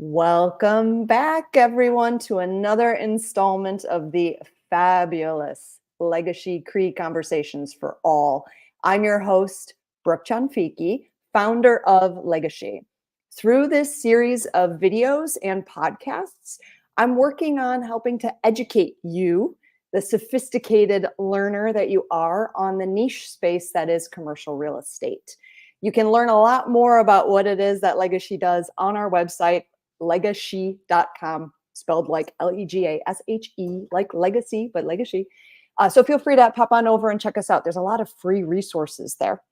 Welcome back, everyone, to another installment of the fabulous LegaSHE CRE Conversations for All. I'm your host, Brooke Chanfiki, founder of LegaSHE. Through this series of videos and podcasts, I'm working on helping to educate you, the sophisticated learner that you are, on the niche space that is commercial real estate. You can learn a lot more about what it is that LegaSHE does on our website, LegaSHE.com, spelled like LegaSHE, like legacy, but LegaSHE. So feel free to pop on over and check us out. There's a lot of free resources there.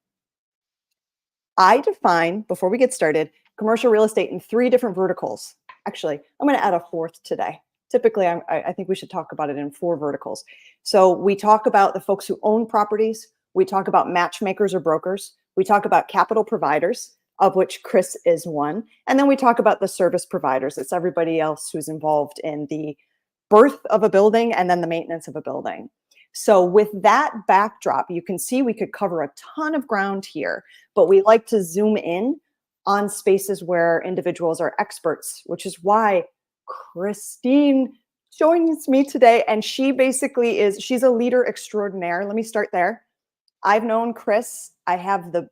I define, before we get started, commercial real estate in 3 different verticals. Actually, I'm going to add a 4th today. Typically, I think we should talk about it in 4 verticals. So we talk about the folks who own properties. We talk about matchmakers or brokers. We talk about capital providers, of which Chris is one. And then we talk about the service providers. It's everybody else who's involved in the birth of a building and then the maintenance of a building. So with that backdrop, you can see we could cover a ton of ground here, but we like to zoom in on spaces where individuals are experts, which is why Christine joins me today. And she basically she's a leader extraordinaire. Let me start there. I've known Chris. I have the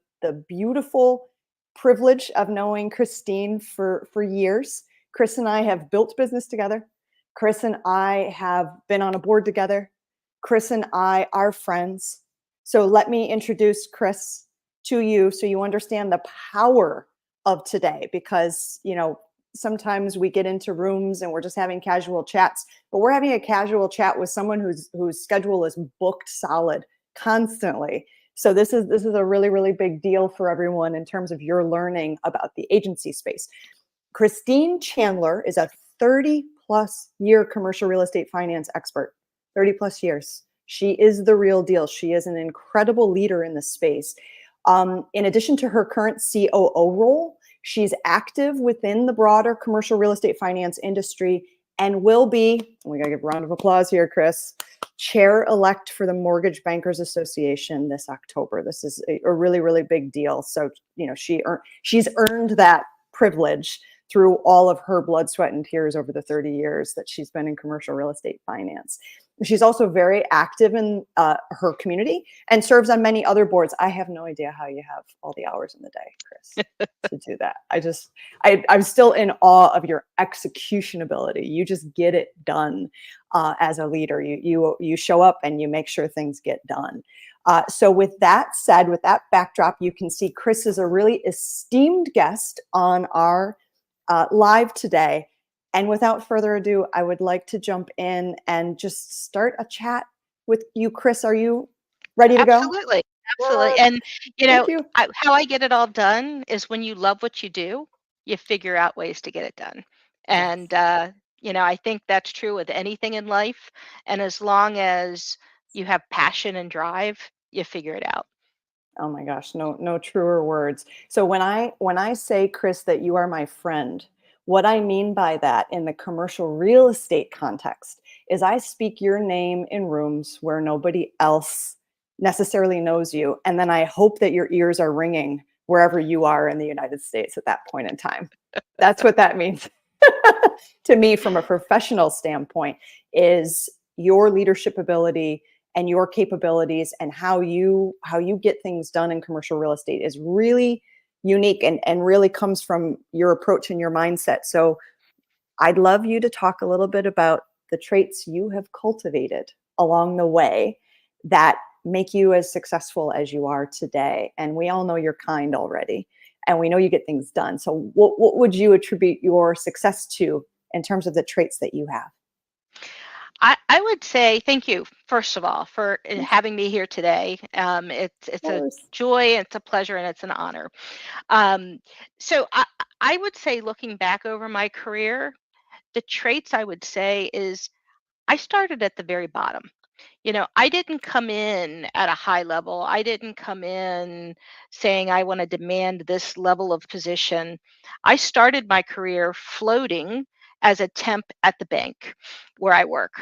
beautiful privilege of knowing Christine for years. Chris and I have built business together. Chris and I have been on a board together. Chris and I are friends. So let me introduce Chris to you so you understand the power of today, because, sometimes we get into rooms and we're just having casual chats, but we're having a casual chat with someone whose schedule is booked solid constantly. So this is a really, really big deal for everyone in terms of your learning about the agency space. Christine Chandler is a 30-plus year commercial real estate finance expert, 30-plus years. She is the real deal. She is an incredible leader in this space. In addition to her current COO role, she's active within the broader commercial real estate finance industry and will be, we gotta give a round of applause here, Chris, chair-elect for the Mortgage Bankers Association this October. This is a really, really big deal. So, she's earned that privilege through all of her blood, sweat, and tears over the 30 years that she's been in commercial real estate finance. She's also very active in her community and serves on many other boards. I have no idea how you have all the hours in the day, Chris, to do that. I'm still in awe of your execution ability. You just get it done as a leader. You show up and you make sure things get done. So with that said, with that backdrop, you can see Chris is a really esteemed guest on our live today. And without further ado, I would like to jump in and just start a chat with you, Chris. Are you ready to go? Absolutely. Absolutely. And, Thank you. how I get it all done is when you love what you do, you figure out ways to get it done. And, I think that's true with anything in life. And as long as you have passion and drive, you figure it out. Oh my gosh, no truer words. So when I say, Chris, that you are my friend, what I mean by that in the commercial real estate context is I speak your name in rooms where nobody else necessarily knows you. And then I hope that your ears are ringing wherever you are in the United States at that point in time. That's what that means to me from a professional standpoint, is your leadership ability and your capabilities and how you get things done in commercial real estate is really unique and really comes from your approach and your mindset. So I'd love you to talk a little bit about the traits you have cultivated along the way that make you as successful as you are today. And we all know you're kind already, and we know you get things done. So what would you attribute your success to in terms of the traits that you have? I would say thank you, first of all, for having me here today. It's a joy, it's a pleasure, and it's an honor. So I would say, looking back over my career, the traits I would say is I started at the very bottom. I didn't come in at a high level. I didn't come in saying I want to demand this level of position. I started my career floating as a temp at the bank where I work.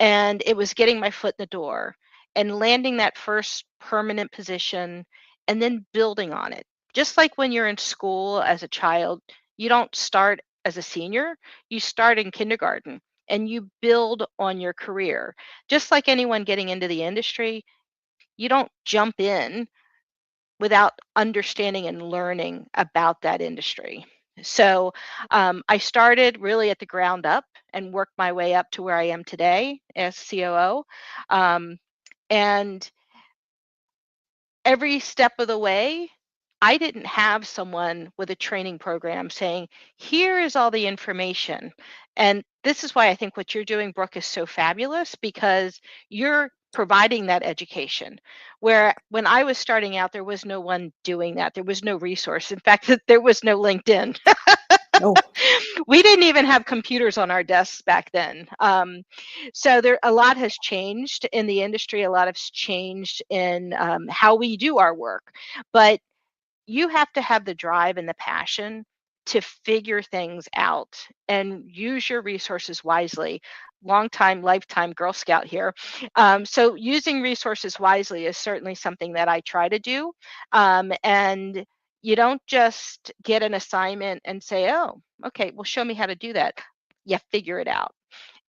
And it was getting my foot in the door and landing that first permanent position and then building on it. Just like when you're in school as a child, you don't start as a senior, you start in kindergarten and you build on your career. Just like anyone getting into the industry, you don't jump in without understanding and learning about that industry. So I started really at the ground up and worked my way up to where I am today as COO. Um, and every step of the way, I didn't have someone with a training program saying, here is all the information. And this is why I think what you're doing, Brooke, is so fabulous because you're providing that education. Where when I was starting out, there was no one doing that. There was no resource. In fact, there was no LinkedIn. No. We didn't even have computers on our desks back then. So there, a lot has changed in the industry. A lot has changed in how we do our work. But you have to have the drive and the passion to figure things out and use your resources wisely. Long time, lifetime Girl Scout here. So using resources wisely is certainly something that I try to do. And you don't just get an assignment and say, oh, okay, well, show me how to do that. You figure it out.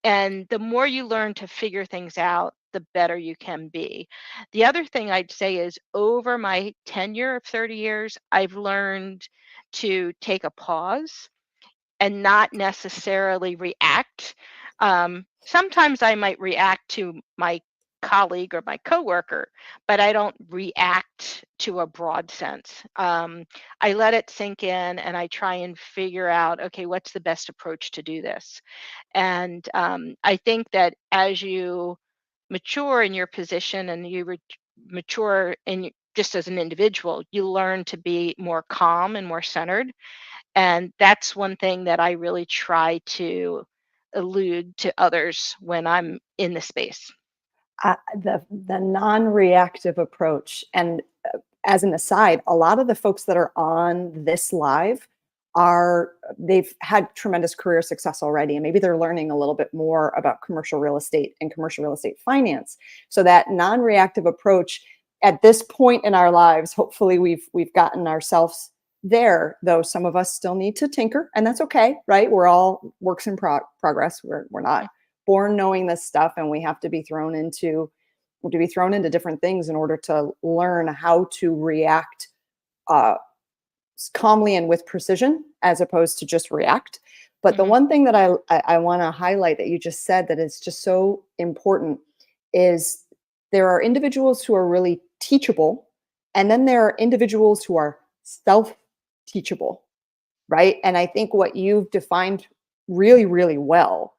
And the more you learn to figure things out, the better you can be. The other thing I'd say is over my tenure of 30 years, I've learned to take a pause and not necessarily react. Sometimes I might react to my colleague or my coworker, but I don't react to a broad sense. I let it sink in and I try and figure out, okay, what's the best approach to do this? And I think that as you mature in your position and you mature in just as an individual, you learn to be more calm and more centered. And that's one thing that I really try to allude to others when I'm in the space. The non-reactive approach. And as an aside, a lot of the folks that are on this live they've had tremendous career success already, and maybe they're learning a little bit more about commercial real estate and commercial real estate finance. So that non-reactive approach at this point in our lives, hopefully we've gotten ourselves there, though some of us still need to tinker, and that's okay, right? We're all works in progress. We're not born knowing this stuff, and we have to be thrown into different things in order to learn how to react uh, calmly and with precision as opposed to just react. But the Mhm. one thing that I want to highlight that you just said that is just so important is there are individuals who are really teachable, and then there are individuals who are self teachable, right? And I think what you've defined really, really well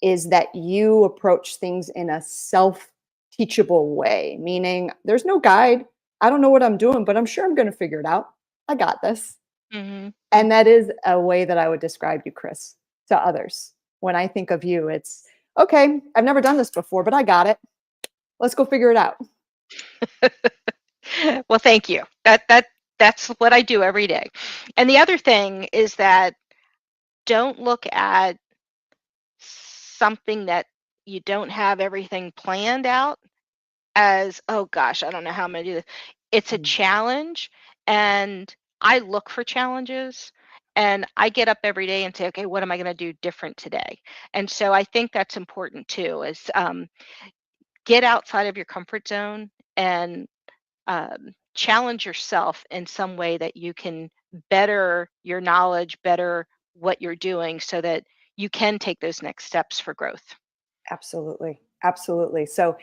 is that you approach things in a self teachable way, meaning there's no guide. I don't know what I'm doing, but I'm sure I'm going to figure it out. I got this. Mhm. And that is a way that I would describe you, Chris, to others. When I think of you, it's okay, I've never done this before, but I got it. Let's go figure it out. Well, thank you. That's what I do every day. And the other thing is that don't look at something that you don't have everything planned out as, oh gosh, I don't know how I'm gonna do this. It's a Mm. challenge, and I look for challenges, and I get up every day and say, okay, what am I gonna do different today? And so I think that's important too, is get outside of your comfort zone and challenge yourself in some way that you can better your knowledge, better what you're doing so that you can take those next steps for growth. Absolutely. Absolutely. So,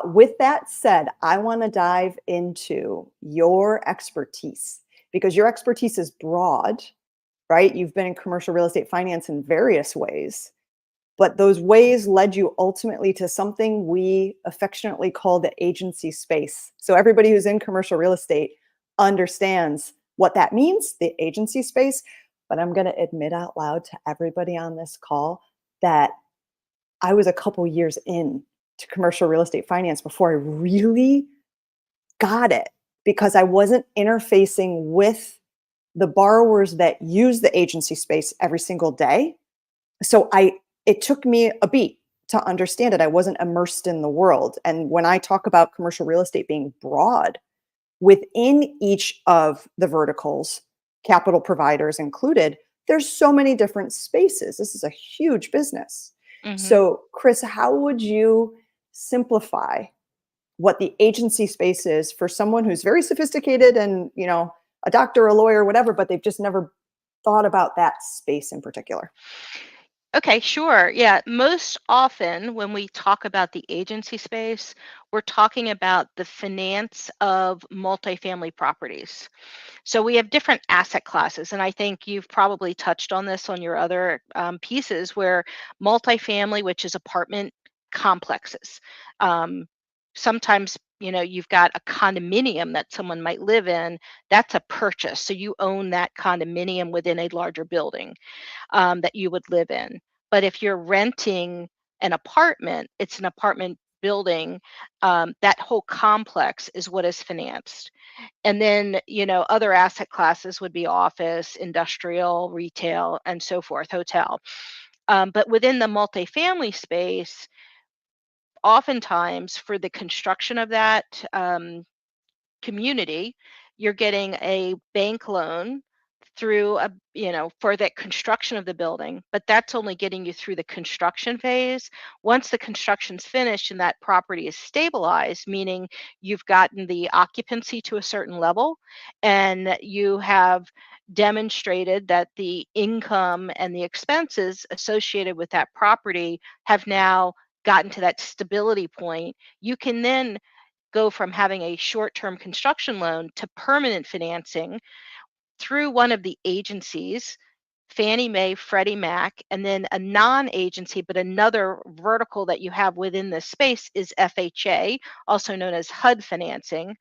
with that said, I want to dive into your expertise because your expertise is broad, right? You've been in commercial real estate finance in various ways, but those ways led you ultimately to something we affectionately call the agency space. So, everybody who's in commercial real estate understands what that means, the agency space. But I'm going to admit out loud to everybody on this call that I was a couple years in to commercial real estate finance before I really got it because I wasn't interfacing with the borrowers that use the agency space every single day. So it took me a beat to understand it. I wasn't immersed in the world. And when I talk about commercial real estate being broad within each of the verticals, capital providers included, there's so many different spaces. This is a huge business. Hmm. So, Chris, how would you simplify what the agency space is for someone who's very sophisticated and, a doctor, a lawyer, whatever, but they've just never thought about that space in particular? Okay, sure. Yeah, most often when we talk about the agency space, we're talking about the finance of multifamily properties. So we have different asset classes, and I think you've probably touched on this on your other pieces where multifamily, which is apartment complexes. Um, Sometimes, you've got a condominium that someone might live in. That's a purchase. So you own that condominium within a larger building that you would live in. But if you're renting an apartment, it's an apartment building. That whole complex is what is financed. And then, other asset classes would be office, industrial, retail, and so forth, hotel. But within the multifamily space, oftentimes for the construction of that community, you're getting a bank loan through for that construction of the building, but that's only getting you through the construction phase. Once the construction's finished and that property is stabilized, meaning you've gotten the occupancy to a certain level and you have demonstrated that the income and the expenses associated with that property have now gotten to that stability point, you can then go from having a short-term construction loan to permanent financing through one of the agencies, Fannie Mae, Freddie Mac, and then a non-agency, but another vertical that you have within this space is FHA, also known as HUD financing.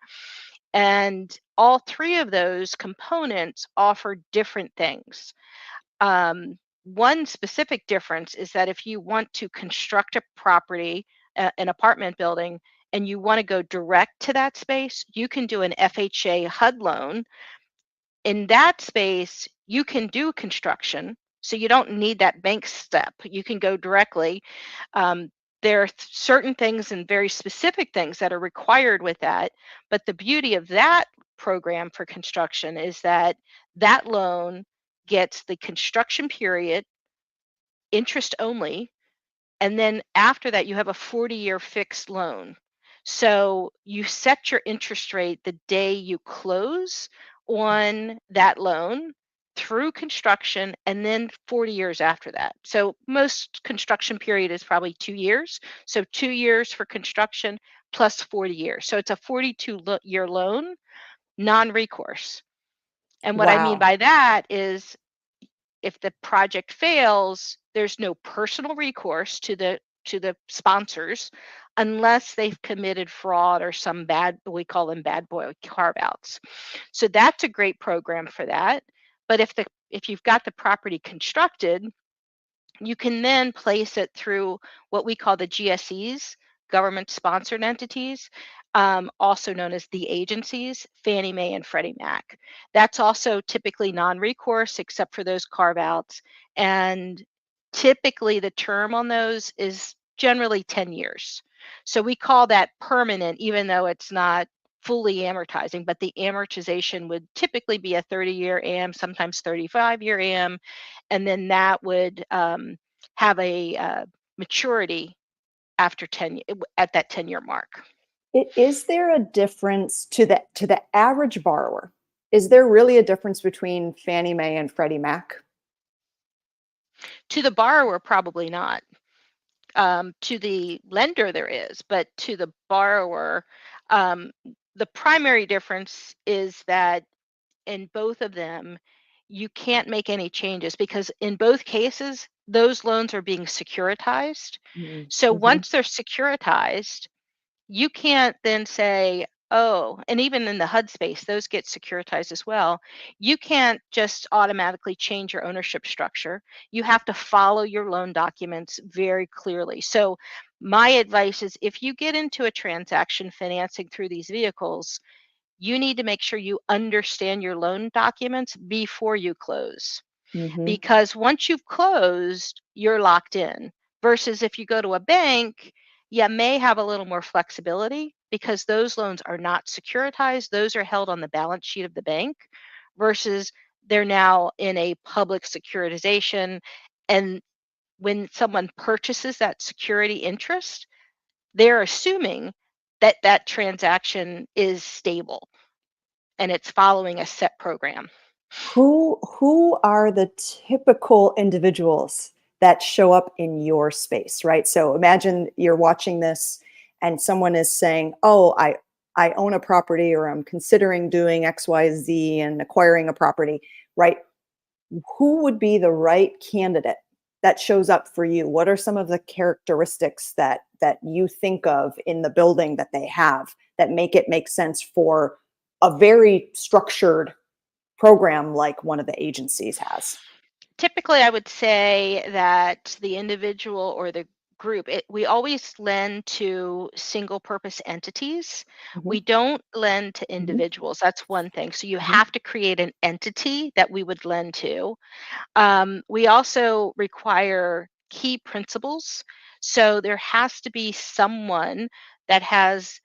And all three of those components offer different things. One specific difference is that if you want to construct a property, an apartment building, and you want to go direct to that space, you can do an FHA HUD loan. In that space, you can do construction, so you don't need that bank step. You can go directly. Um, there are certain things and very specific things that are required with that. But the beauty of that program for construction is that that loan gets the construction period, interest only, and then after that, you have a 40-year fixed loan. So you set your interest rate the day you close on that loan through construction and then 40 years after that. So most construction period is probably 2 years. So 2 years for construction plus 40 years. So it's a 42-year loan, non-recourse. And what I mean Wow. by that is if the project fails, there's no personal recourse to the sponsors unless they've committed fraud or some bad, we call them bad boy carve outs. So that's a great program for that. But if you've got the property constructed, you can then place it through what we call the GSEs, government sponsored entities, also known as the agencies, Fannie Mae and Freddie Mac. That's also typically non recourse except for those carve outs. And typically the term on those is generally 10 years. So we call that permanent, even though it's not fully amortizing, but the amortization would typically be a 30-year AM, sometimes 35-year AM, and then that would have a maturity after at that 10-year mark. Is there a difference to the average borrower? Is there really a difference between Fannie Mae and Freddie Mac? To the borrower, probably not. To the lender, there is, but to the borrower, um, the primary difference is that in both of them, you can't make any changes because in both cases, those loans are being securitized. So Mm-hmm. once they're securitized, you can't then say, oh, and even in the HUD space, those get securitized as well. You can't just automatically change your ownership structure. You have to follow your loan documents very clearly. So, my advice is if you get into a transaction financing through these vehicles, you need to make sure you understand your loan documents before you close, Mm-hmm. because once you've closed, you're locked in. Versus if you go to a bank, you may have a little more flexibility because those loans are not securitized. Those are held on the balance sheet of the bank versus they're now in a public securitization. And when someone purchases that security interest, they're assuming that that transaction is stable and it's following a set program. Who are the typical individuals that show up in your space, right? So imagine you're watching this and someone is saying, "Oh, I own a property, or I'm considering doing XYZ and acquiring a property," right? Who would be the right candidate that shows up for you? What are some of the characteristics that you think of in the building that they have that make it make sense for a very structured program like one of the agencies has? Typically, I would say that the individual or the group, we always lend to single purpose entities. Mhm, We don't lend to mhm, individuals. That's one thing. So you mhm, have to create an entity that we would lend to. We also require key principles. So there has to be someone that has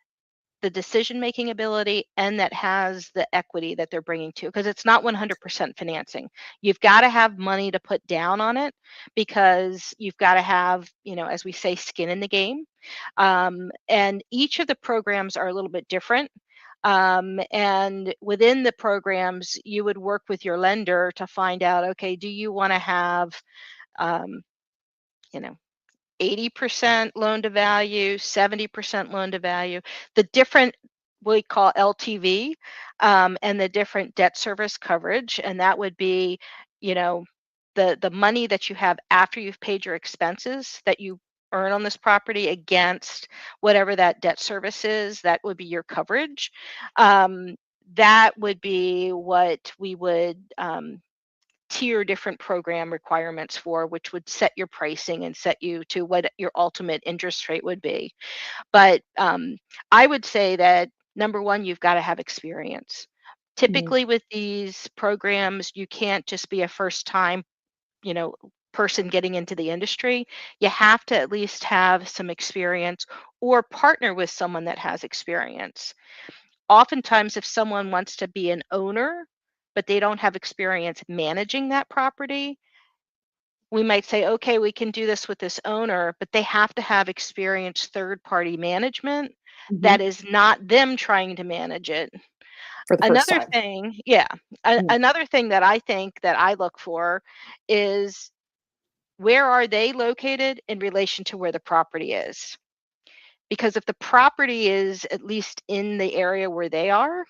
the decision making ability and that has the equity that they're bringing to, because it's not 100% financing. You've got to have money to put down on it, because you've got to have, as we say, skin in the game. And each of the programs are a little bit different. And within the programs, you would work with your lender to find out, okay, do you want to have um, you know 80% loan to value, 70% loan to value, the different we call LTV, and the different debt service coverage. And that would be, you know, the money that you have after you've paid your expenses that you earn on this property against whatever that debt service is. That would be your coverage. Um, that would be what we would tier different program requirements for, which would set your pricing and set you to what your ultimate interest rate would be. But I would say that number one, you've got to have experience. mhm, Typically with these programs, you can't just be a first time, you know, person getting into the industry. You have to at least have some experience or partner with someone that has experience. Oftentimes, if someone wants to be an owner, but they don't have experience managing that property, we might say, okay, we can do this with this owner, but they have to have experienced third party management mhm. that is not them trying to manage it. For the first Another time. thing, yeah, Mhm, another thing that I think that I look for is, where are they located in relation to where the property is? Because if the property is at least in the area where they are,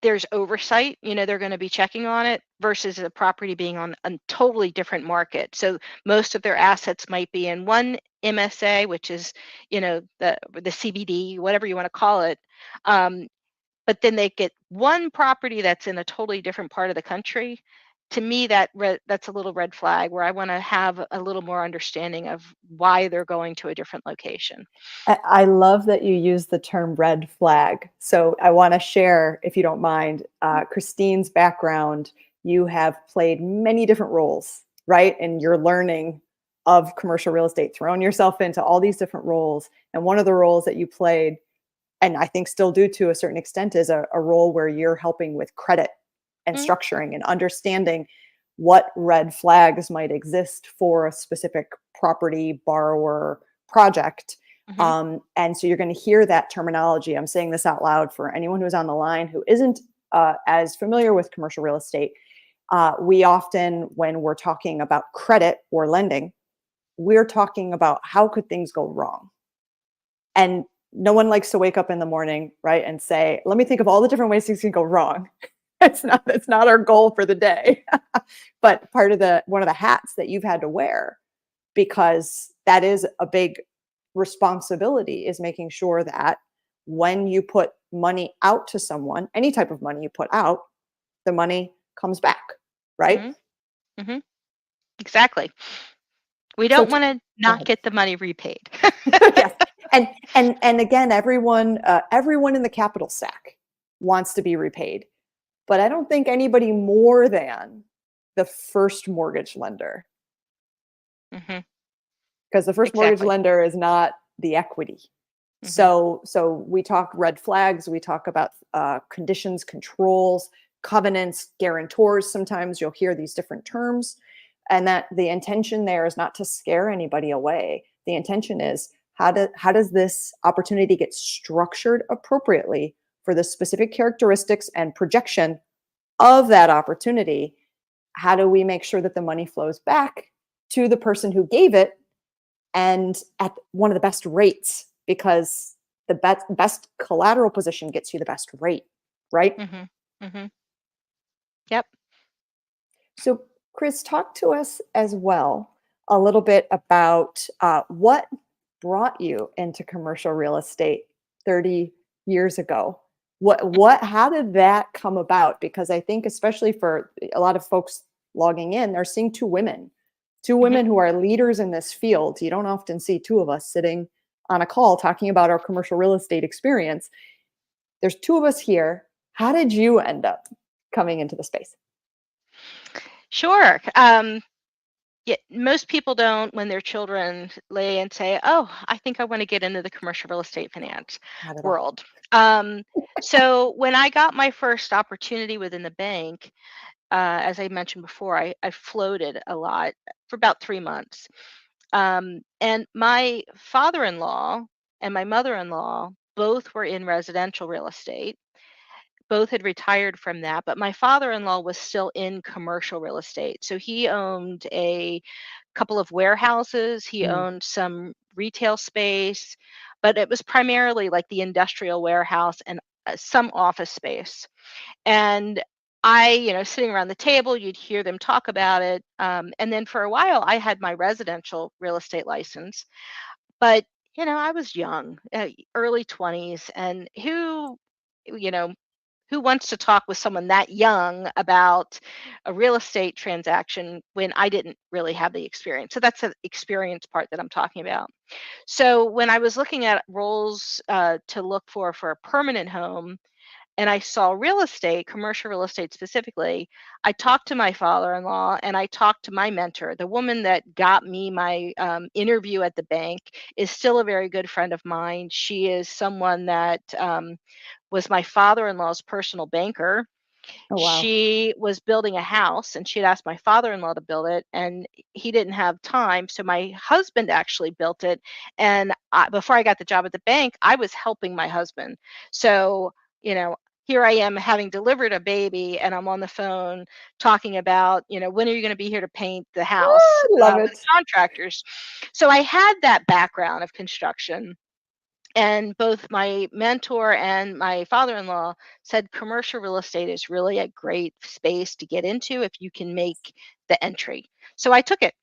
there's oversight, they're going to be checking on it, versus a property being on a totally different market. So most of their assets might be in one MSA, which is, the CBD, whatever you want to call it. Um, but then they get one property that's in a totally different part of the country. To me, that's a little red flag, where I want to have a little more understanding of why they're going to a different location. I love that you use the term red flag. So I want to share, if you don't mind, Christine's background. You have played many different roles, right? And you're learning of commercial real estate, thrown yourself into all these different roles. And one of the roles that you played, and I think still do to a certain extent, is a role where you're helping with credit and Mm-hmm. structuring and understanding what red flags might exist for a specific property, borrower, project. Mm-hmm. And so you're going to hear that terminology. I'm saying this out loud for anyone who's on the line who isn't as familiar with commercial real estate. We often, when we're talking about credit or lending, we're talking about how could things go wrong. And no one likes to wake up in the morning, right, and say, "Let me think of all the different ways things can go wrong." That's not our goal for the day. But part of the one of the hats that you've had to wear, because that is a big responsibility, is making sure that when you put money out to someone, any type of money you put out, the money comes back, right? Mm-hmm. Mm-hmm. Exactly. We So don't want to go not ahead. get the money repaid. Yes. And again, everyone in the capital stack wants to be repaid, but I don't think anybody more than the first mortgage lender, Hmm. because the first mortgage Exactly. lender is not the equity. Hmm. So we talk red flags, we talk about conditions, controls, covenants, guarantors. Sometimes you'll hear these different terms, and that the intention there is not to scare anybody away. The intention is how does this opportunity get structured appropriately for the specific characteristics and projection of that opportunity? How do we make sure that the money flows back to the person who gave it and at one of the best rates? Because the best collateral position gets you the best rate, right? Mm-hmm. Mm-hmm. Yep. So, Chris, talk to us as well a little bit about what brought you into commercial real estate 30 years ago. How did that come about? Because I think, especially for a lot of folks logging in, they're seeing two women Mm-hmm. who are leaders in this field. You don't often see two of us sitting on a call talking about our commercial real estate experience. There's two of us here. How did you end up coming into the space? Sure. Yeah, most people don't, when their children lay and say, "Oh, I think I want to get into the commercial real estate finance Not at all. world." Um, so when I got my first opportunity within the bank, as I mentioned before, I floated a lot for about 3 months. And my father-in-law and my mother-in-law both were in residential real estate. Both had retired from that, but my father-in-law was still in commercial real estate. So he owned a couple of warehouses, he Mm. owned some retail space, but it was primarily like the industrial warehouse and some office space. And sitting around the table, you'd hear them talk about it. And then for a while, I had my residential real estate license, but I was young, early 20s, and you know, who wants to talk with someone that young about a real estate transaction when I didn't really have the experience? So that's the experience part that I'm talking about. So when I was looking at roles to look for a permanent home, and I saw real estate, commercial real estate specifically, I talked to my father-in-law and I talked to my mentor. The woman that got me my interview at the bank is still a very good friend of mine. She is someone that was my father-in-law's personal banker. Oh, wow. She was building a house and she had asked my father-in-law to build it, and he didn't have time, so my husband actually built it. And before I got the job at the bank, I was helping my husband. So, you know, here I am having delivered a baby and I'm on the phone talking about, when are you going to be here to paint the house I love with the it. contractors. So I had that background of construction, and both my mentor and my father-in-law said commercial real estate is really a great space to get into if you can make the entry. So I took it.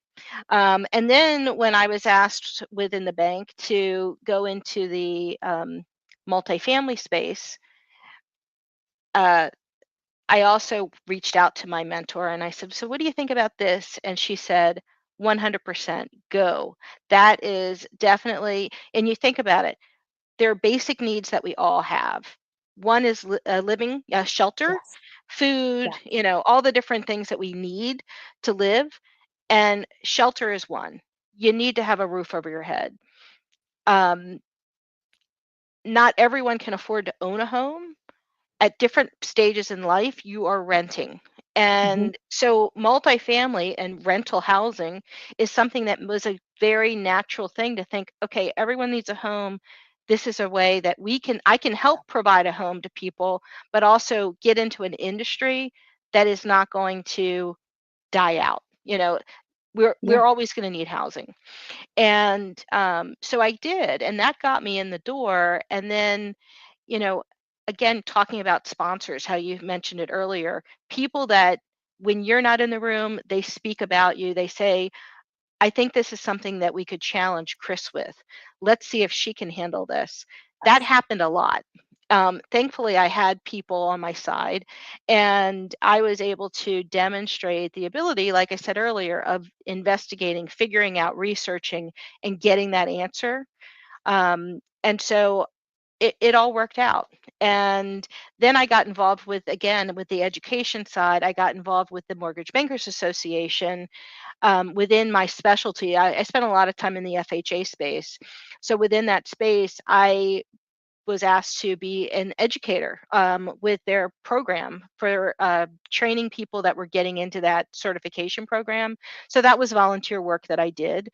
And then when I was asked within the bank to go into the multifamily space, uh, I also reached out to my mentor and I said, "So what do you think about this?" And she said, 100% go. That is definitely, and you think about it, there are basic needs that we all have. One is living, shelter, Yes. food, Yeah. all the different things that we need to live, and shelter is one. You need to have a roof over your head. Um, Not everyone can afford to own a home. At different stages in life, you are renting. Hmm. And so multifamily and rental housing is something that was a very natural thing to think, okay, everyone needs a home. This is a way that I can help provide a home to people, but also get into an industry that is not going to die out. We're Yeah. always going to need housing. And so I did, and that got me in the door. And then, you know, again, talking about sponsors, how you mentioned it earlier, people that when you're not in the room, they speak about you. They say, "I think this is something that we could challenge Chris with. Let's see if she can handle this." That Yes. happened a lot. Thankfully, I had people on my side, and I was able to demonstrate the ability, like I said earlier, of investigating, figuring out, researching, and getting that answer. And so it all worked out. And then I got involved with, again, with the education side. I got involved with the Mortgage Bankers Association within my specialty. I spent a lot of time in the FHA space. So within that space, I was asked to be an educator with their program for training people that were getting into that certification program. So that was volunteer work that I did.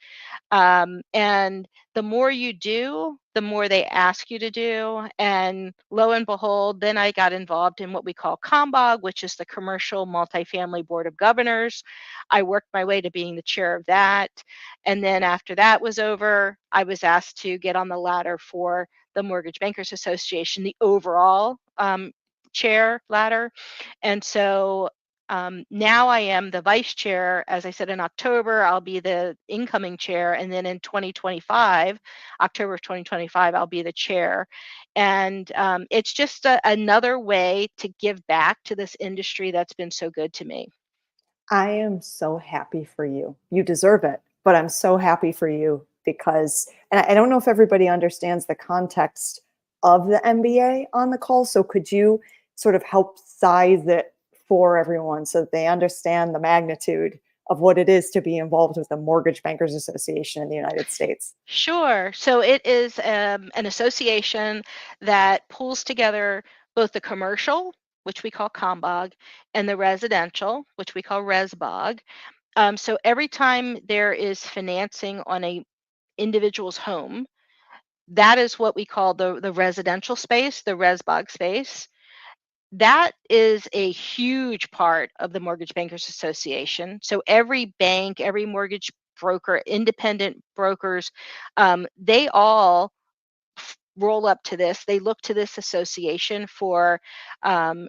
And the more you do, the more they ask you to do. And lo and behold, then I got involved in what we call COMBOG, which is the Commercial Multifamily Board of Governors. I worked my way to being the chair of that. And then after that was over, I was asked to get on the ladder for the Mortgage Bankers Association, the overall chair ladder. And so now I am the vice chair. As I said, in October, I'll be the incoming chair. And then in 2025, October of 2025, I'll be the chair. And it's just another way to give back to this industry that's been so good to me. I am so happy for you. You deserve it, but I'm so happy for you because, and I don't know if everybody understands the context of the MBA on the call. So could you sort of help size it for everyone so that they understand the magnitude of what it is to be involved with the Mortgage Bankers Association in the United States? Sure. So it is an association that pulls together both the commercial, which we call COMBOG, and the residential, which we call RESBOG. So every time there is financing on a individual's home, that is what we call the residential space, the RESBOG space. That is a huge part of the Mortgage Bankers Association. So every bank, every mortgage broker, independent brokers, they all roll up to this. They look to this association for um,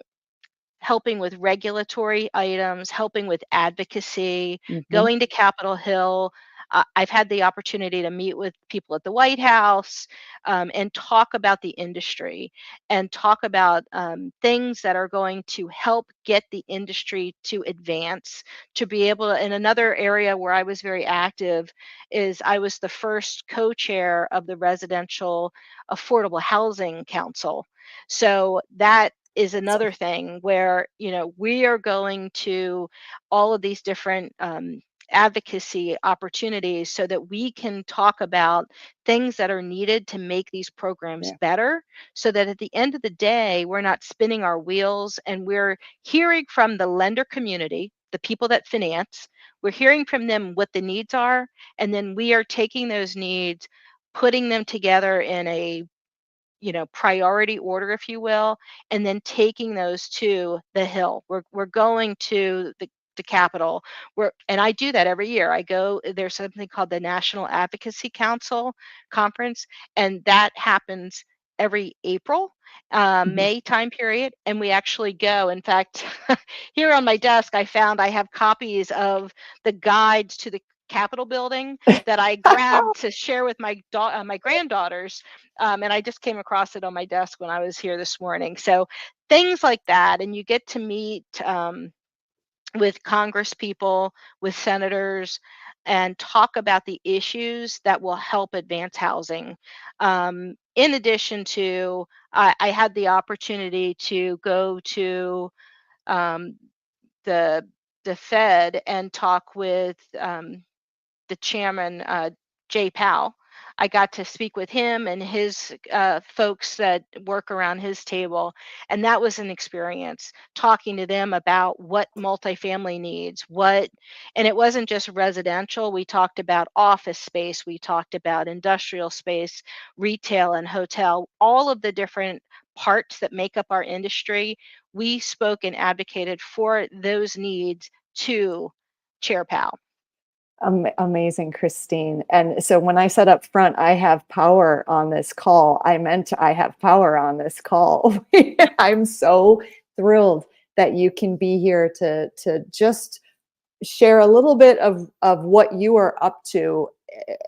helping with regulatory items, helping with advocacy, Mhm. going to Capitol Hill. I've had the opportunity to meet with people at the White House and talk about the industry and talk about things that are going to help get the industry to advance, to be able to. And another area where I was very active is I was the first co-chair of the Residential Affordable Housing Council. So that is So, another thing where we are going to all of these different advocacy opportunities so that we can talk about things that are needed to make these programs yeah. better, so that at the end of the day we're not spinning our wheels, and we're hearing from the lender community, the people that finance. We're hearing from them what the needs are, and then we are taking those needs, putting them together in a priority order, if you will, and then taking those to the Hill. We're going to the Capitol. And I do that every year. I go. There's something called the National Advocacy Council Conference, and that happens every April, Mhm. May time period, and we actually go. In fact, here on my desk, I found I have copies of the guides to the Capitol building that I grabbed to share with my granddaughters, and I just came across it on my desk when I was here this morning. So things like that, and you get to meet with Congress people, with senators, and talk about the issues that will help advance housing. In addition to, I had the opportunity to go to um, the the Fed and talk with the chairman, Jay Powell. I got to speak with him and his folks that work around his table, and that was an experience talking to them about what multifamily needs, and it wasn't just residential. We talked about office space, we talked about industrial space, retail, and hotel, all of the different parts that make up our industry. We spoke and advocated for those needs to Chair Powell. Amazing, Christine. And so when I said up front, I have power on this call, I meant I have power on this call. I'm so thrilled that you can be here to just share a little bit of what you are up to,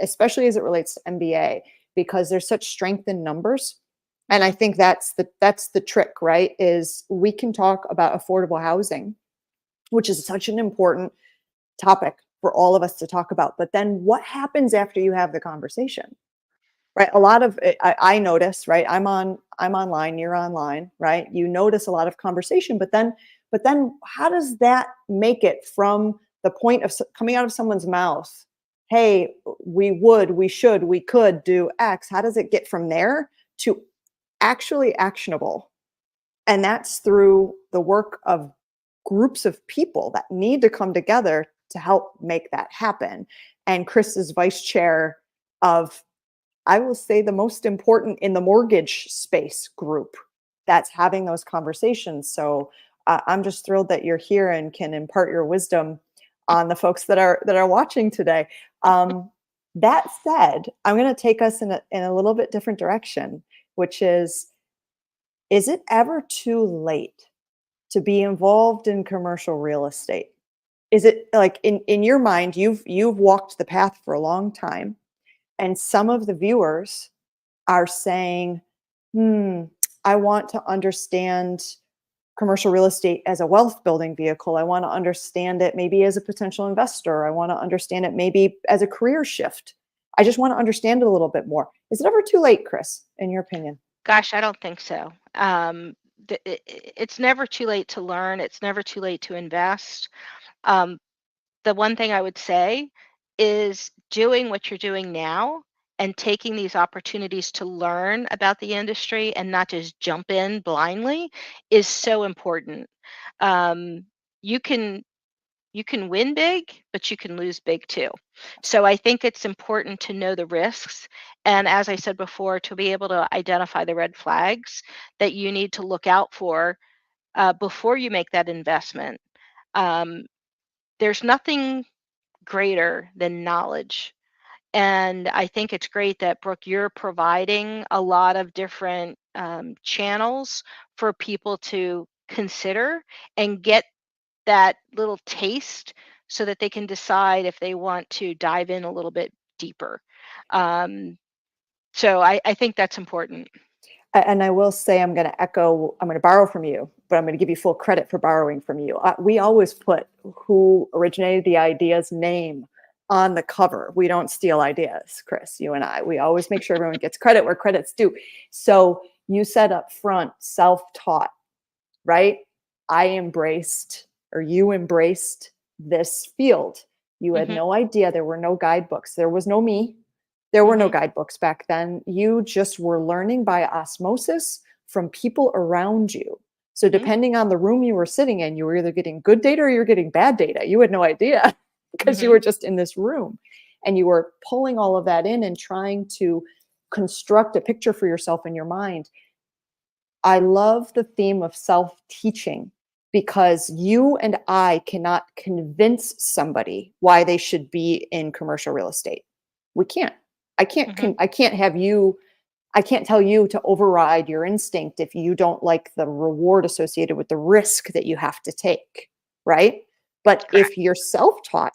especially as it relates to MBA, because there's such strength in numbers. And I think that's the trick, right? Is we can talk about affordable housing, which is such an important topic for all of us to talk about. But then what happens after you have the conversation? Right? A lot of it, I notice, right? I'm online, you're online, right? You notice a lot of conversation, but then how does that make it from the point of coming out of someone's mouth? Hey, we should, we could do X. How does it get from there to actually actionable. And that's through the work of groups of people that need to come together to help make that happen. And Chris is vice chair of, I will say, the most important in the mortgage space group that's having those conversations. So I'm just thrilled that you're here and can impart your wisdom on the folks that are watching today. That said, I'm going to take us in a little bit different direction, which is it ever too late to be involved in commercial real estate? Is it like in your mind, you've walked the path for a long time, and some of the viewers are saying, hmm, I want to understand commercial real estate as a wealth building vehicle. I want to understand it maybe as a potential investor. I want to understand it maybe as a career shift. I just want to understand it a little bit more. Is it ever too late, Chris, in your opinion? Gosh, I don't think so. It's never too late to learn. It's never too late to invest. Um, the one thing I would say is doing what you're doing now and taking these opportunities to learn about the industry and not just jump in blindly is so important. Um, you can you can win big, but you can lose big too. So I think it's important to know the risks. And as I said before, to be able to identify the red flags that you need to look out for before you make that investment. Um, there's nothing greater than knowledge. And I think it's great that, Brooke, you're providing a lot of different channels for people to consider and get that little taste so that they can decide if they want to dive in a little bit deeper. Um, so I think that's important. And I will say, I'm going to echo, I'm going to borrow from you, but I'm going to give you full credit for borrowing from you. We always put who originated the idea's name on the cover. We don't steal ideas, Chris, you and I. We always make sure everyone gets credit where credit's due. So you said up front, self-taught, right? You embraced this field. You had Hmm. no idea. There were no guidebooks. There was no me. There were no Hmm. guidebooks back then. You just were learning by osmosis from people around you. So Hmm. depending on the room you were sitting in, you were either getting good data or you were getting bad data. You had no idea because you Hmm. were just in this room, and you were pulling all of that in and trying to construct a picture for yourself in your mind. I love the theme of self-teaching, because you and I cannot convince somebody why they should be in commercial real estate. We can't. Hmm. I can't have you, I can't tell you to override your instinct if you don't like the reward associated with the risk that you have to take, right? But Correct. if you're self-taught,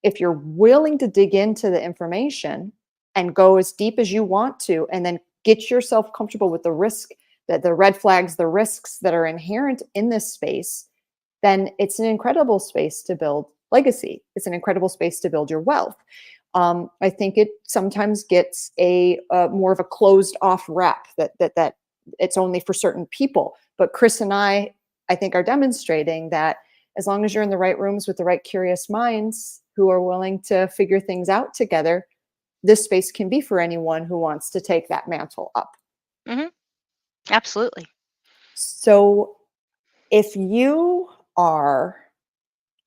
if you're willing to dig into the information and go as deep as you want to, and then get yourself comfortable with the risk, that the red flags, the risks that are inherent in this space, then it's an incredible space to build legacy. It's an incredible space to build your wealth. I think it sometimes gets a more of a closed off wrap, that it's only for certain people. But Chris and I think, are demonstrating that as long as you're in the right rooms with the right curious minds who are willing to figure things out together, this space can be for anyone who wants to take that mantle up. Hmm. Absolutely. So if you are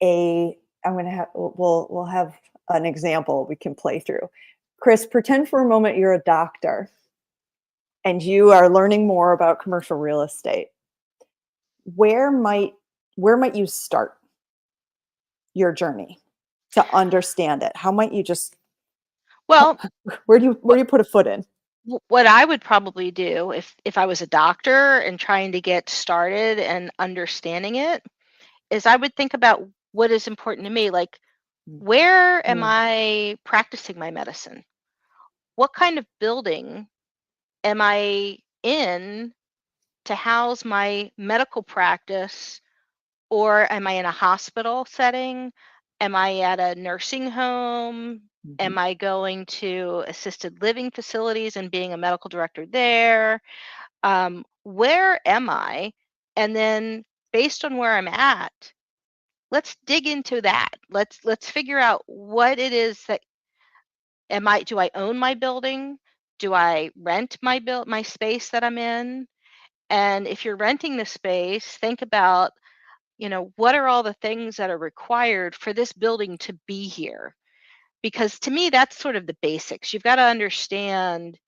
a, I'm going to have, we'll have an example we can play through. Chris, pretend for a moment you're a doctor and you are learning more about commercial real estate. Where might where might you start your journey to understand it? How might you just, Well, where do you put a foot in? what I would probably do if I was a doctor and trying to get started and understanding it is I would think about what is important to me. Like, where am Mm, I practicing my medicine? What kind of building am I in to house my medical practice? Or am I in a hospital setting? Am I at a nursing home? mhm. Am I going to assisted living facilities and being a medical director there? Where am I? And then based on where I'm at, let's dig into that. Let's figure out what it is that do I own my building? Do I rent my space that I'm in? And if you're renting the space, think about, what are all the things that are required for this building to be here? Because to me, that's sort of the basics. You've got to understand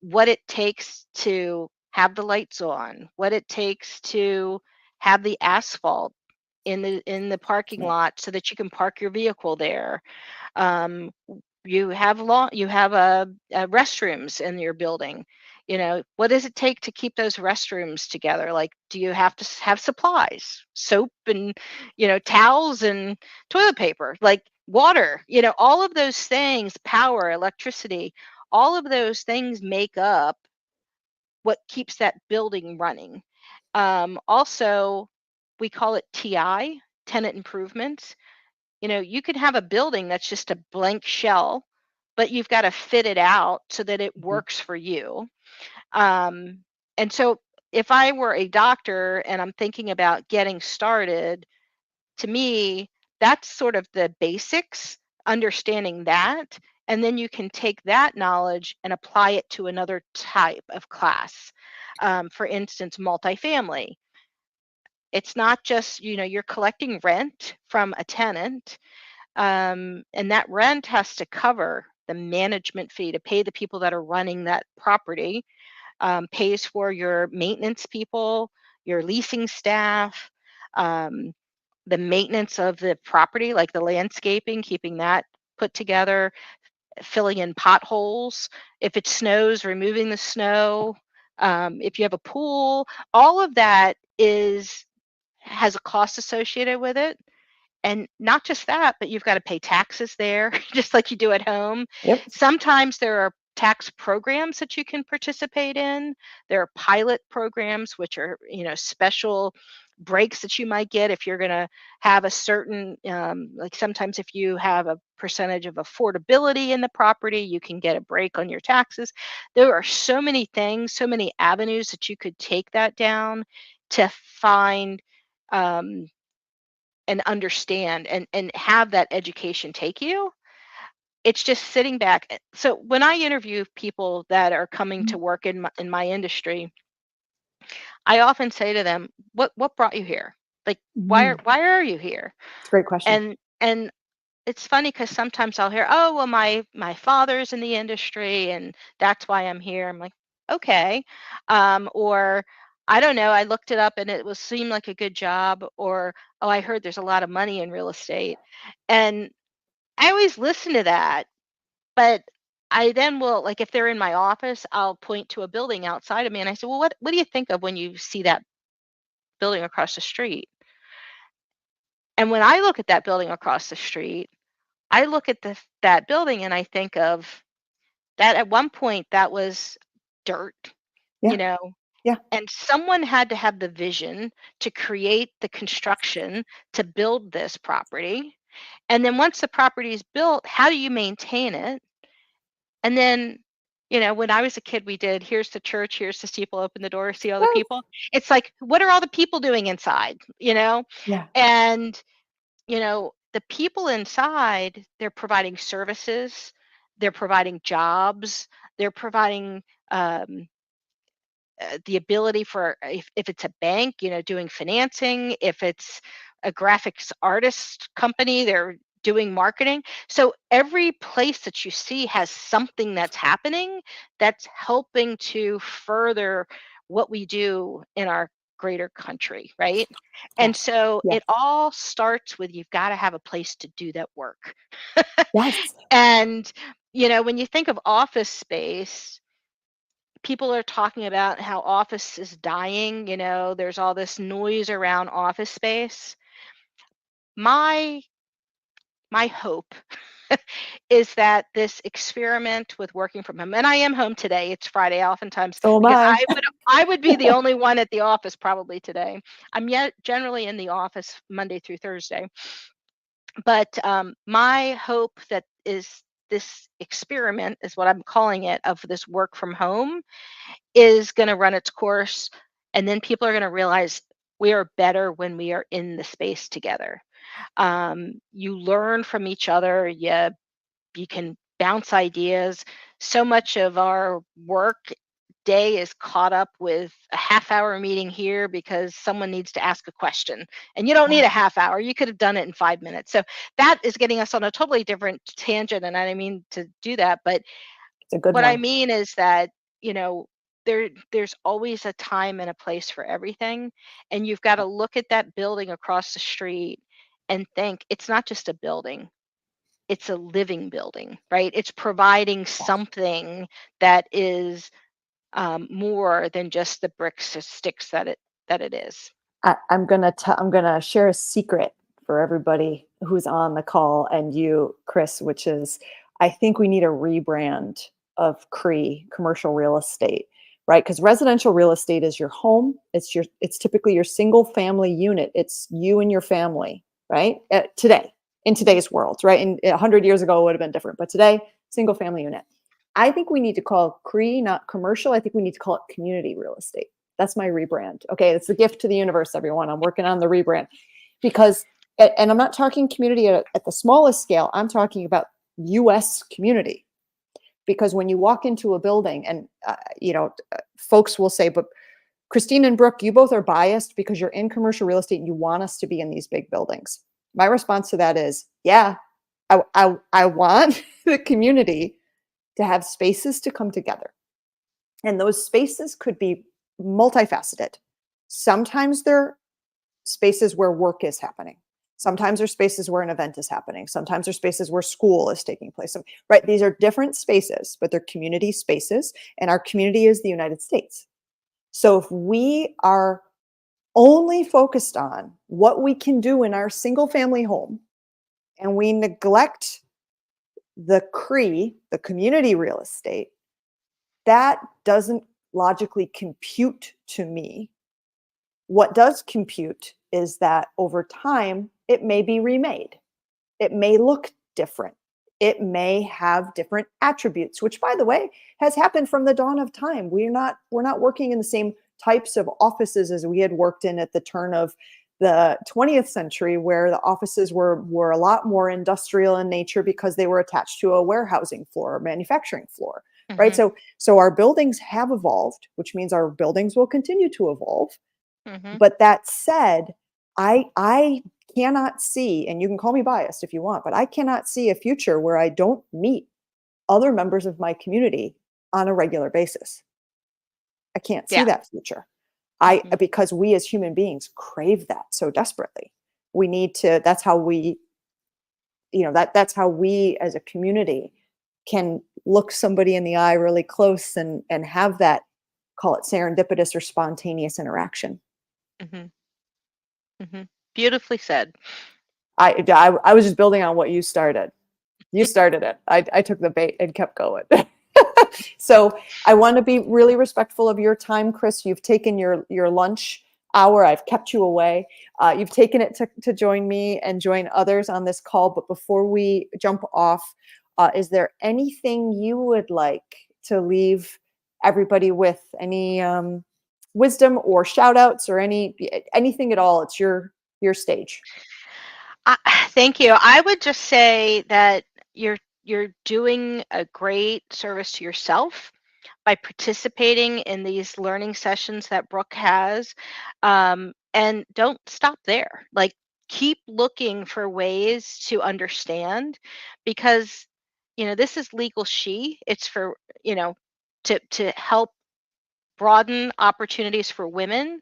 what it takes to have the lights on, what it takes to have the asphalt in the parking Yeah. lot so that you can park your vehicle there. Um, you have restrooms in your building. What does it take to keep those restrooms together? Like, do you have to have supplies, soap and towels and toilet paper, like water? All of those things, power, electricity, all of those things make up what keeps that building running. Also, we call it TI, tenant improvements. You could have a building that's just a blank shell, but you've got to fit it out so that it Mhm. works for you. Um, and so if I were a doctor and I'm thinking about getting started, to me, that's sort of the basics, understanding that. And then you can take that knowledge and apply it to another type of class. For instance, multifamily. It's not just, you're collecting rent from a tenant, and that rent has to cover the management fee to pay the people that are running that property, pays for your maintenance people, your leasing staff, um, the maintenance of the property, like the landscaping, keeping that put together, filling in potholes. If it snows, removing the snow. If you have a pool, all of that has a cost associated with it. And not just that, but you've got to pay taxes there, just like you do at home. Yep. Sometimes there are tax programs that you can participate in. There are pilot programs, which are, special breaks that you might get if you're going to have a certain, like sometimes if you have a percentage of affordability in the property, you can get a break on your taxes. There are so many things, so many avenues that you could take that down to find, um, and understand and have that education take you. It's just sitting back. So when I interview people that are coming to work in my industry, I often say to them, what brought you here? Like, Mhm. why are you here? It's a great question. And it's funny because sometimes I'll hear, oh, well, my father's in the industry and that's why I'm here. I'm like, okay. Or I don't know, I looked it up and it was seemed like a good job. Or, oh, I heard there's a lot of money in real estate. And I always listen to that, but I then will, like, if they're in my office, I'll point to a building outside of me and I say, well, what do you think of when you see that building across the street? And when I look at that building across the street, I look at that building and I think of that at one point that was dirt, you Yeah. know, Yeah. and someone had to have the vision to create the construction to build this property. And then once the property is built, how do you maintain it? And then, when I was a kid, we did here's the church, here's the steeple, open the door, see all the Yes. people. It's like, what are all the people doing inside? Yeah. And the people inside, they're providing services, they're providing jobs, they're providing um, the ability for, if it's a bank, doing financing, if it's a graphics artist company, they're doing marketing. So every place that you see has something that's happening that's helping to further what we do in our greater country, right? And Yes. so Yes. it all starts with you've got to have a place to do that work. Yes. And when you think of office space, people are talking about how office is dying, there's all this noise around office space. My my hope is that this experiment with working from home, and I am home today, it's Friday oftentimes, So am because I. I would be the only one at the office probably today. I'm yet generally in the office Monday through Thursday. But my hope that is this experiment is what I'm calling it, of this work from home, is going to run its course, and then people are going to realize we are better when we are in the space together. You learn from each other. You can bounce ideas. So much of our work day is caught up with a half-hour meeting here because someone needs to ask a question, and you don't Yeah, need a half hour. You could have done it in 5 minutes. So that is getting us on a totally different tangent, and I didn't mean to do that, but it's a good what I one. mean is that, you know, there's always a time and a place for everything, and you've got to look at that building across the street and think it's not just a building, it's a living building, right? It's providing something that is more than just the bricks or sticks that it is. I'm gonna share a secret for everybody who's on the call and you, Chris, which is I think we need a rebrand of CRE, commercial real estate, right? Because residential real estate is your home. It's typically your single family unit. It's you and your family, right? Today, in today's world, right? And 100 years ago it would have been different, but today, single family unit. I think we need to call CRE not commercial. I think we need to call it community real estate. That's my rebrand. Okay, it's a gift to the universe, everyone. I'm working on the rebrand because, and I'm not talking community at the smallest scale. I'm talking about U.S. community because when you walk into a building, and folks will say, "But Christine and Brooke, you both are biased because you're in commercial real estate and you want us to be in these big buildings." My response to that is, yeah, I want the community to have spaces to come together. And those spaces could be multifaceted. Sometimes they're spaces where work is happening. Sometimes there's spaces where an event is happening. Sometimes there's spaces where school is taking place. So, right, these are different spaces, but they're community spaces, and our community is the United States. So if we are only focused on what we can do in our single family home and we neglect the CRE, the community real estate, that doesn't logically compute to me. What does compute is that over time, it may be remade. It may look different. It may have different attributes, which by the way, has happened from the dawn of time. We're not working in the same types of offices as we had worked in at the turn of the 20th century, where the offices were a lot more industrial in nature because they were attached to a warehousing floor or manufacturing floor, right? Hmm. So our buildings have evolved, which means our buildings will continue to evolve. Hmm. But that said, I cannot see, and you can call me biased if you want, but I cannot see a future where I don't meet other members of my community on a regular basis. I can't see Yeah. that future. Hmm. Because we as human beings crave that so desperately. We need to, that's how we, that's how we as a community can look somebody in the eye really close and have that, call it serendipitous or spontaneous interaction. Hmm. Hmm. Beautifully said. I was just building on what you started. You started it. I took the bait and kept going. So I want to be really respectful of your time, Chris. You've taken your lunch hour. I've kept you away. You've taken it to join me and join others on this call. But before we jump off, is there anything you would like to leave everybody with? Any wisdom or shout outs or anything at all? It's your stage. I, thank you. I would just say that you're doing a great service to yourself by participating in these learning sessions that Brooke has, and don't stop there. Like, keep looking for ways to understand, because this is LegaSHE. It's for to help broaden opportunities for women.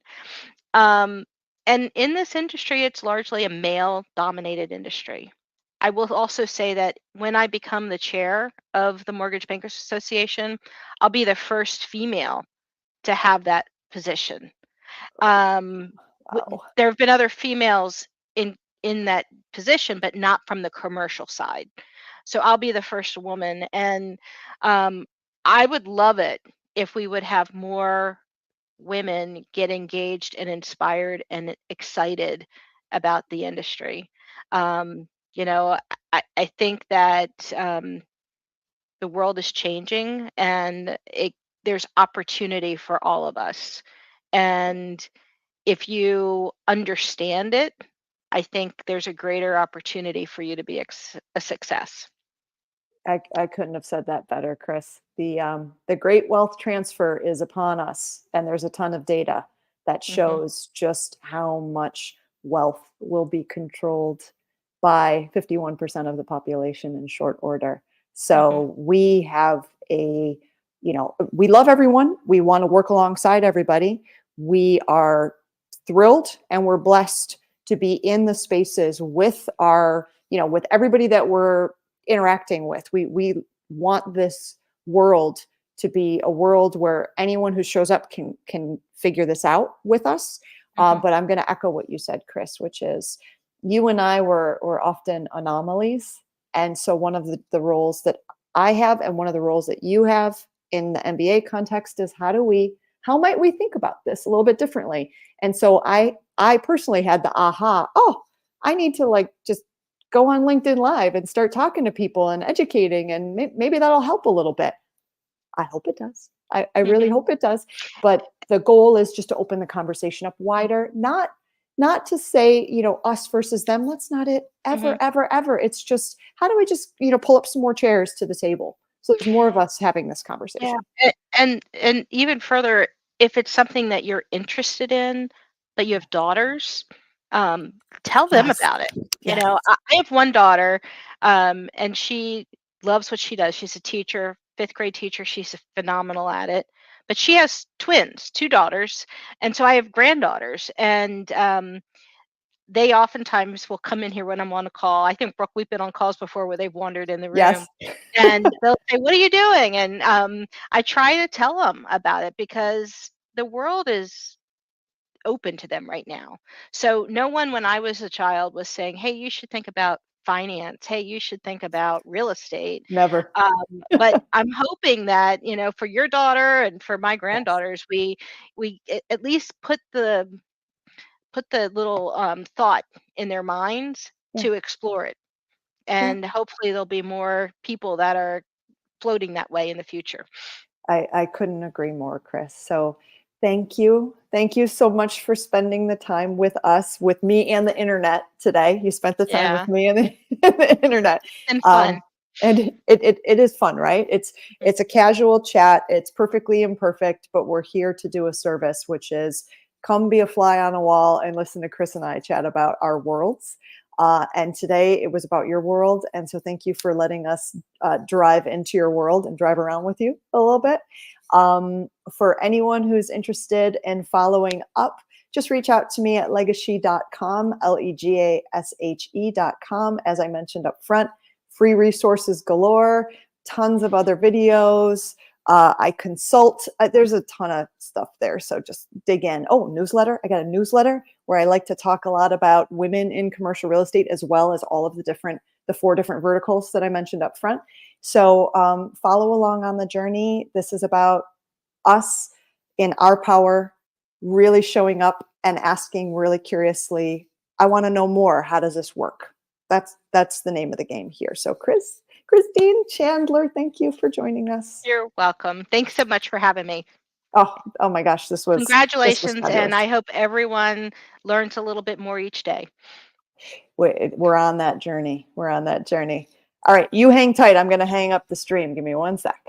Um, and in this industry, it's largely a male dominated industry. I will also say that when I become the chair of the Mortgage Bankers Association, I'll be the first female to have that position. Um, Wow. there have been other females in that position, but not from the commercial side. So I'll be the first woman, and um, I would love it if we would have more women get engaged and inspired and excited about the industry. Um, I think that the world is changing, and there's opportunity for all of us. And if you understand it, I think there's a greater opportunity for you to be a success. I couldn't have said that better, Chris. The great wealth transfer is upon us, and there's a ton of data that shows just how much wealth will be controlled by 51% of the population in short order. So we have we love everyone. We want to work alongside everybody. We are thrilled and we're blessed to be in the spaces with with everybody that we're interacting with. We want this world to be a world where anyone who shows up can figure this out with us. But I'm going to echo what you said, Chris, which is you and I were often anomalies. And so one of the roles that I have and one of the roles that you have in the MBA context is how might we think about this a little bit differently? And so I personally had the I need to just go on LinkedIn Live and start talking to people and educating, and maybe that'll help a little bit. I hope it does. I really hope it does. But the goal is just to open the conversation up wider, not to say, us versus them. That's not it ever, ever, ever. It's just, how do we just, pull up some more chairs to the table? So there's more of us having this conversation. Yeah. And even further, if it's something that you're interested in, that you have daughters, tell them about it. Yes. I have one daughter, and she loves what she does. She's a teacher, fifth grade teacher. She's phenomenal at it. But she has twins, two daughters, and so I have granddaughters, and they oftentimes will come in here when I'm on a call. I think, Brooke, we've been on calls before where they've wandered in the room. Yes. And they'll say, "What are you doing?" And I try to tell them about it because the world is open to them right now. So no one, when I was a child, was saying, "Hey, you should think about finance. Hey, you should think about real estate." Never. But I'm hoping that, for your daughter and for my granddaughters, we at least put the little thought in their minds to explore it. And hopefully there'll be more people that are floating that way in the future. I couldn't agree more, Chris. So thank you. Thank you so much for spending the time with us, with me and the internet today. You spent the time with me and the internet. And fun. And it is fun, right? It's a casual chat. It's perfectly imperfect, but we're here to do a service, which is come be a fly on a wall and listen to Chris and I chat about our worlds. And today it was about your world. And so thank you for letting us drive into your world and drive around with you a little bit. For anyone who's interested in following up, just reach out to me at LegaSHE.com, LegaSHE.com. As I mentioned up front, free resources galore, tons of other videos. I consult. There's a ton of stuff there, so just dig in. Oh, newsletter. I got a newsletter where I like to talk a lot about women in commercial real estate, as well as all of the 4 different verticals that I mentioned up front. So follow along on the journey. This is about us in our power, really showing up and asking really curiously, I want to know more. How does this work? That's the name of the game here. So Christine, Chandler, thank you for joining us. You're welcome. Thanks so much for having me. Oh my gosh, Congratulations, and I hope everyone learns a little bit more each day. We're on that journey. All right, you hang tight. I'm going to hang up the stream. Give me one sec.